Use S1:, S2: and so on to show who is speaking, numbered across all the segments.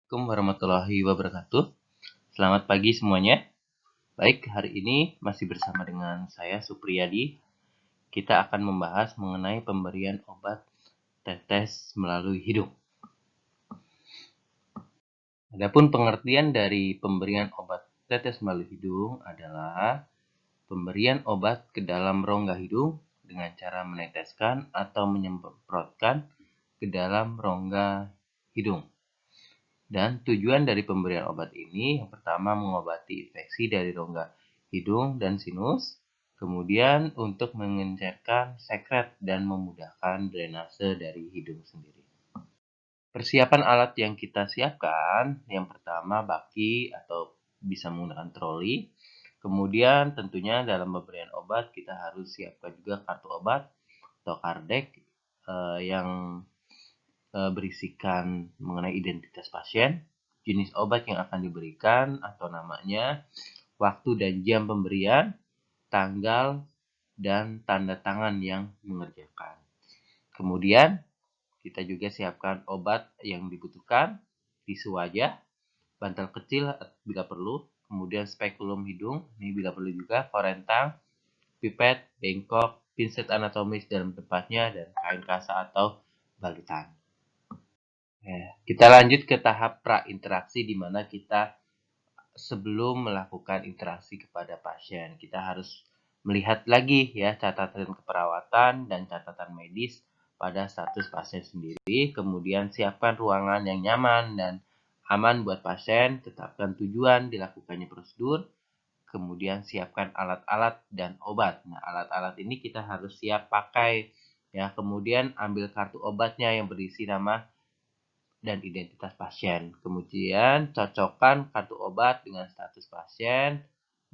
S1: Assalamualaikum warahmatullahi wabarakatuh. Selamat pagi semuanya. Baik, hari ini masih bersama dengan saya Supriyadi. Kita akan membahas mengenai pemberian obat tetes melalui hidung. Adapun pengertian dari pemberian obat tetes melalui hidung adalah pemberian obat ke dalam rongga hidung dengan cara meneteskan atau menyemprotkan ke dalam rongga hidung. Dan tujuan dari pemberian obat ini yang pertama mengobati infeksi dari rongga hidung dan sinus, kemudian untuk mengencerkan sekret dan memudahkan drainase dari hidung sendiri. Persiapan alat yang kita siapkan, yang pertama baki atau bisa menggunakan troli. Kemudian tentunya dalam pemberian obat kita harus siapkan juga kartu obat atau kardek yang berisikan mengenai identitas pasien, jenis obat yang akan diberikan atau namanya, waktu dan jam pemberian, tanggal, dan tanda tangan yang mengerjakan. Kemudian kita juga siapkan obat yang dibutuhkan, tisu wajah, bantal kecil bila perlu, kemudian spekulum hidung, ini bila perlu juga, korentang, pipet, bengkok, pinset anatomis dalam tempatnya, dan kain kasa atau balutan. Kita lanjut ke tahap pra-interaksi di mana kita sebelum melakukan interaksi kepada pasien, kita harus melihat lagi ya catatan keperawatan dan catatan medis pada status pasien sendiri. Kemudian siapkan ruangan yang nyaman dan aman buat pasien, tetapkan tujuan dilakukannya prosedur, kemudian siapkan alat-alat dan obat. Nah, alat-alat ini kita harus siap pakai ya. Kemudian ambil kartu obatnya yang berisi nama dan identitas pasien. Kemudian cocokkan kartu obat dengan status pasien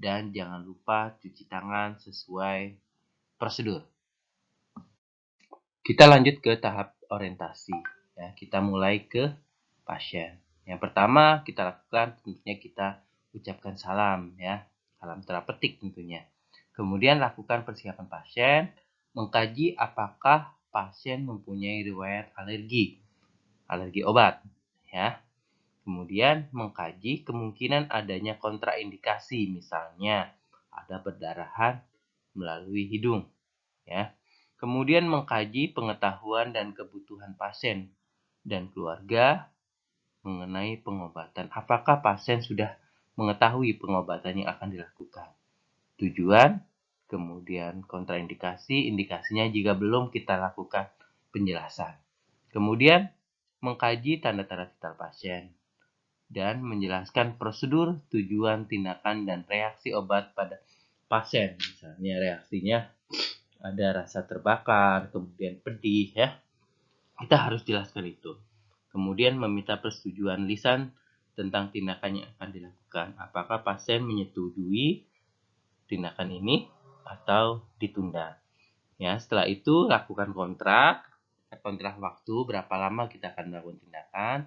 S1: dan jangan lupa cuci tangan sesuai prosedur. Kita lanjut ke tahap orientasi. Ya, kita mulai ke pasien. Yang pertama kita lakukan tentunya kita ucapkan salam ya, salam terapeutik tentunya. Kemudian lakukan persiapan pasien, mengkaji apakah pasien mempunyai riwayat alergi obat ya. Kemudian mengkaji kemungkinan adanya kontraindikasi, misalnya ada perdarahan melalui hidung ya. Kemudian mengkaji pengetahuan dan kebutuhan pasien dan keluarga mengenai pengobatan. Apakah pasien sudah mengetahui pengobatan yang akan dilakukan? Tujuan, kemudian kontraindikasi, indikasinya jika belum kita lakukan penjelasan. Kemudian mengkaji tanda-tanda vital pasien dan menjelaskan prosedur, tujuan, tindakan, dan reaksi obat pada pasien. Misalnya reaksinya ada rasa terbakar, kemudian pedih ya. Kita harus jelaskan itu. Kemudian meminta persetujuan lisan tentang tindakan yang akan dilakukan. Apakah pasien menyetujui tindakan ini atau ditunda. Ya, setelah itu lakukan kontrak waktu berapa lama kita akan melakukan tindakan.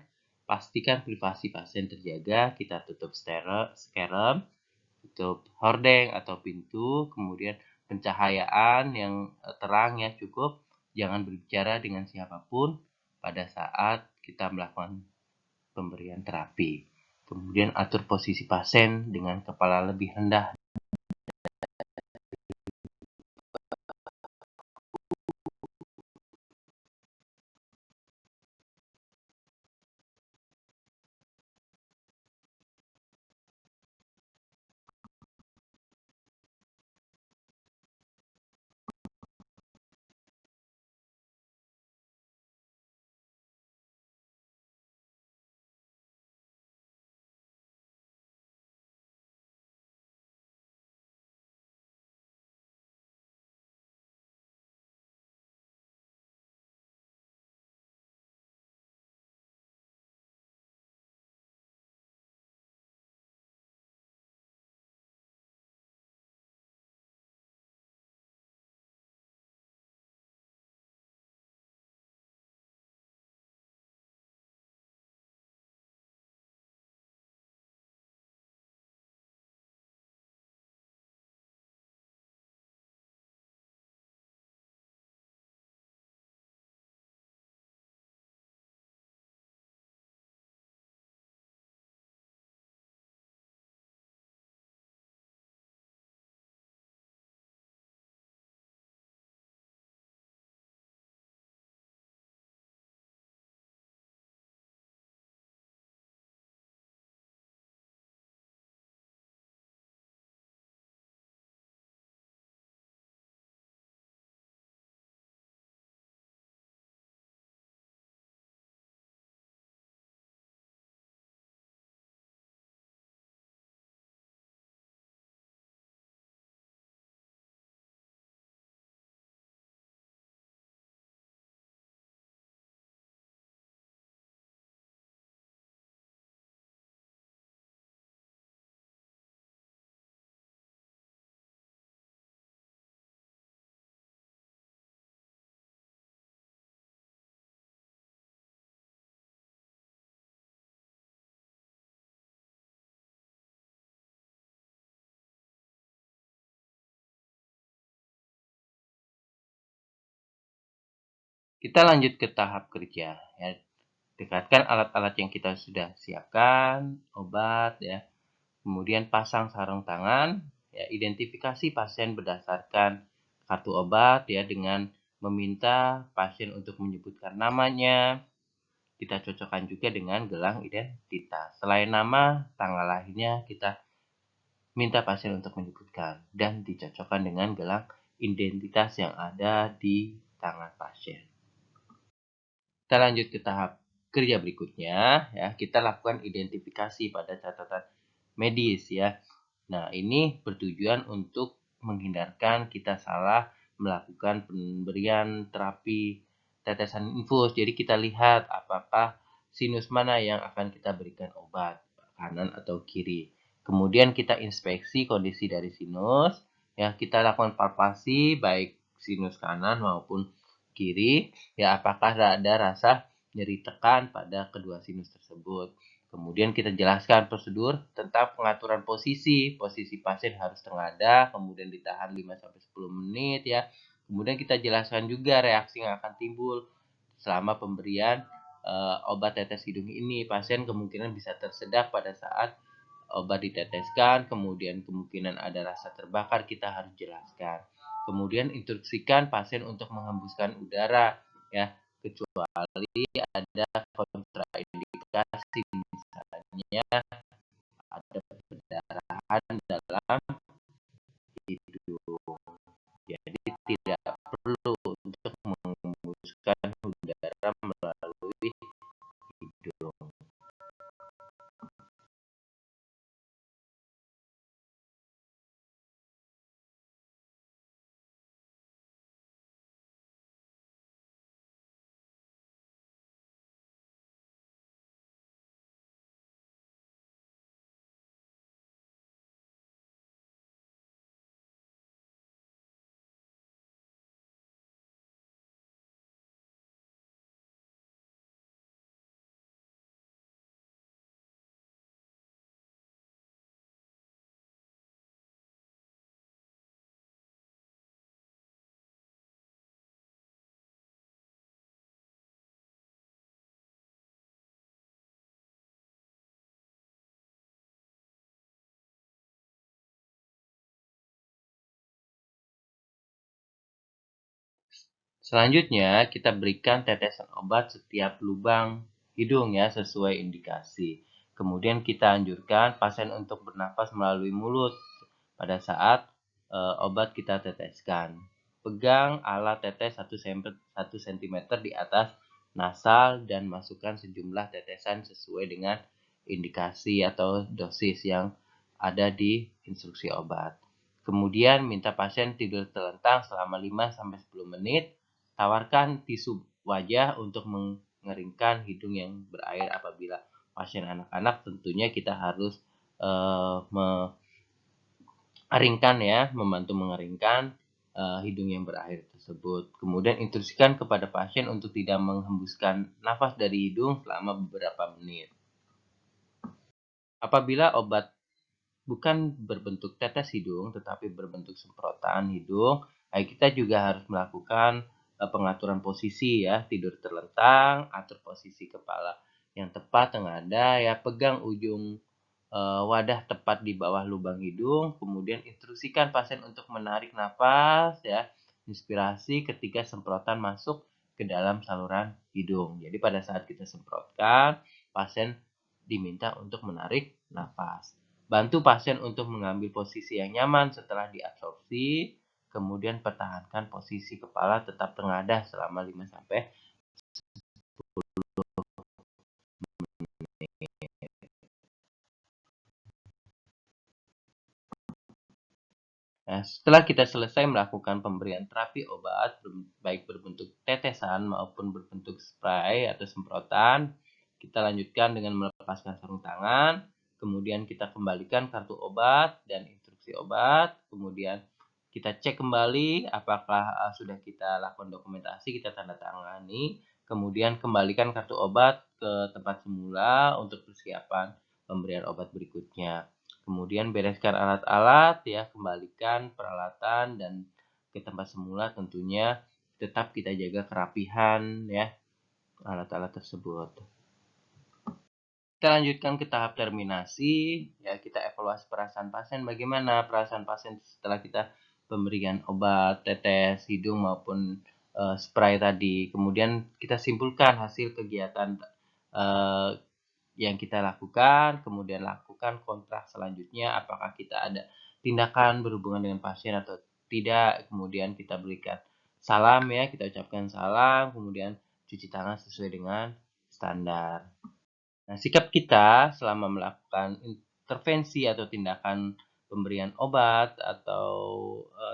S1: Pastikan privasi pasien terjaga, kita tutup skerem, tutup hordeng atau pintu, kemudian pencahayaan yang terang ya cukup, jangan berbicara dengan siapapun pada saat kita melakukan pemberian terapi. Kemudian atur posisi pasien dengan kepala lebih rendah Kita lanjut ke tahap kerja ya. Dekatkan alat-alat yang kita sudah siapkan, obat ya. Kemudian pasang sarung tangan, ya, identifikasi pasien berdasarkan kartu obat ya dengan meminta pasien untuk menyebutkan namanya. Kita cocokkan juga dengan gelang identitas. Selain nama, tanggal lahirnya kita minta pasien untuk menyebutkan dan dicocokkan dengan gelang identitas yang ada di tangan pasien. Kita lanjut ke tahap kerja berikutnya ya. Kita lakukan identifikasi pada catatan medis ya. Nah, ini bertujuan untuk menghindarkan kita salah melakukan pemberian terapi tetesan infus. Jadi kita lihat apakah sinus mana yang akan kita berikan obat, kanan atau kiri. Kemudian kita inspeksi kondisi dari sinus, ya kita lakukan palpasi baik sinus kanan maupun kiri, ya apakah ada rasa nyeri tekan pada kedua sinus tersebut. Kemudian kita jelaskan prosedur tentang pengaturan posisi. Posisi pasien harus tengadah, kemudian ditahan 5-10 menit ya. Kemudian kita jelaskan juga reaksi yang akan timbul selama pemberian obat tetes hidung ini. Pasien kemungkinan bisa tersedak pada saat obat diteteskan, kemudian kemungkinan ada rasa terbakar, kita harus jelaskan. Kemudian instruksikan pasien untuk menghembuskan udara ya, kecuali ada kontraindikasi misalnya ada perdarahan dalam hidung. Jadi tidak perlu untuk menghembuskan udara melalui hidung. Selanjutnya, kita berikan tetesan obat setiap lubang hidung ya, sesuai indikasi. Kemudian kita anjurkan pasien untuk bernafas melalui mulut pada saat obat kita teteskan. Pegang alat tetes 1 cm di atas nasal dan masukkan sejumlah tetesan sesuai dengan indikasi atau dosis yang ada di instruksi obat. Kemudian minta pasien tidur terlentang selama 5-10 menit. Tawarkan tisu wajah untuk mengeringkan hidung yang berair. Apabila pasien anak-anak tentunya kita harus mengeringkan ya, membantu mengeringkan hidung yang berair tersebut. Kemudian instruksikan kepada pasien untuk tidak menghembuskan nafas dari hidung selama beberapa menit. Apabila obat bukan berbentuk tetes hidung tetapi berbentuk semprotan hidung, kita juga harus melakukan pengaturan posisi ya, tidur terlentang, atur posisi kepala yang tepat, tengadah ya, pegang ujung wadah tepat di bawah lubang hidung, kemudian instruksikan pasien untuk menarik nafas ya, inspirasi ketika semprotan masuk ke dalam saluran hidung. Jadi pada saat kita semprotkan, pasien diminta untuk menarik nafas. Bantu pasien untuk mengambil posisi yang nyaman setelah diabsorpsi, kemudian pertahankan posisi kepala tetap tengadah selama 5-10 menit. Nah, setelah kita selesai melakukan pemberian terapi obat, baik berbentuk tetesan maupun berbentuk spray atau semprotan, kita lanjutkan dengan melepaskan sarung tangan, kemudian kita kembalikan kartu obat dan instruksi obat, kemudian kita cek kembali apakah sudah kita lakukan dokumentasi, kita tanda tangani, kemudian kembalikan kartu obat ke tempat semula untuk persiapan pemberian obat berikutnya. Kemudian bereskan alat-alat ya, kembalikan peralatan dan ke tempat semula tentunya tetap kita jaga kerapihan ya alat-alat tersebut. Kita lanjutkan ke tahap terminasi, ya kita evaluasi perasaan pasien. Bagaimana perasaan pasien setelah kita pemberian obat, tetes, hidung maupun spray tadi. Kemudian kita simpulkan hasil kegiatan yang kita lakukan, kemudian lakukan kontrak selanjutnya, apakah kita ada tindakan berhubungan dengan pasien atau tidak, kemudian kita berikan salam ya, kita ucapkan salam, kemudian cuci tangan sesuai dengan standar. Nah, sikap kita selama melakukan intervensi atau tindakan pemberian obat atau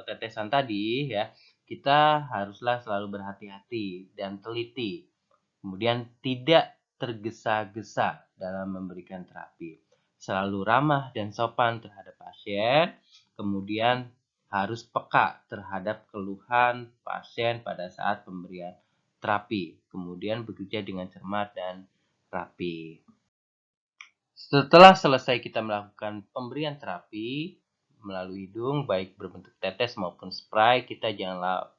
S1: tetesan tadi ya, kita haruslah selalu berhati-hati dan teliti. Kemudian tidak tergesa-gesa dalam memberikan terapi. Selalu ramah dan sopan terhadap pasien, kemudian harus peka terhadap keluhan pasien pada saat pemberian terapi. Kemudian bekerja dengan cermat dan rapi. Setelah selesai kita melakukan pemberian terapi melalui hidung, baik berbentuk tetes maupun spray, kita jangan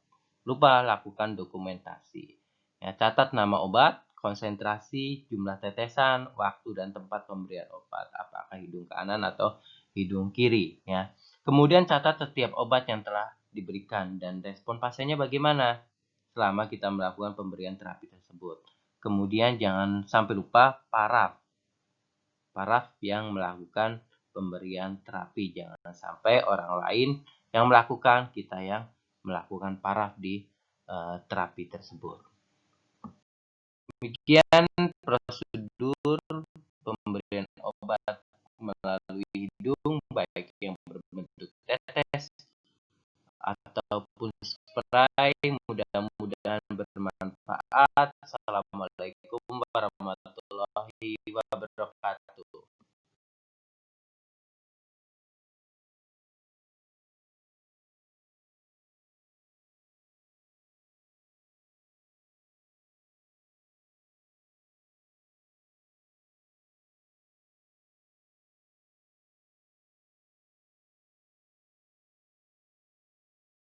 S1: lupa lakukan dokumentasi. Ya, catat nama obat, konsentrasi, jumlah tetesan, waktu dan tempat pemberian obat, apakah hidung kanan atau hidung kiri. Ya. Kemudian catat setiap obat yang telah diberikan dan respon pasiennya bagaimana selama kita melakukan pemberian terapi tersebut. Kemudian jangan sampai lupa paraf yang melakukan pemberian terapi. Jangan sampai orang lain yang melakukan, kita yang melakukan paraf di terapi tersebut. Demikian prosedur pemberian obat melalui hidung, baik yang berbentuk tetes ataupun spray. Mudah-mudahan bermanfaat. Assalamualaikum warahmatullahi wabarakatuh.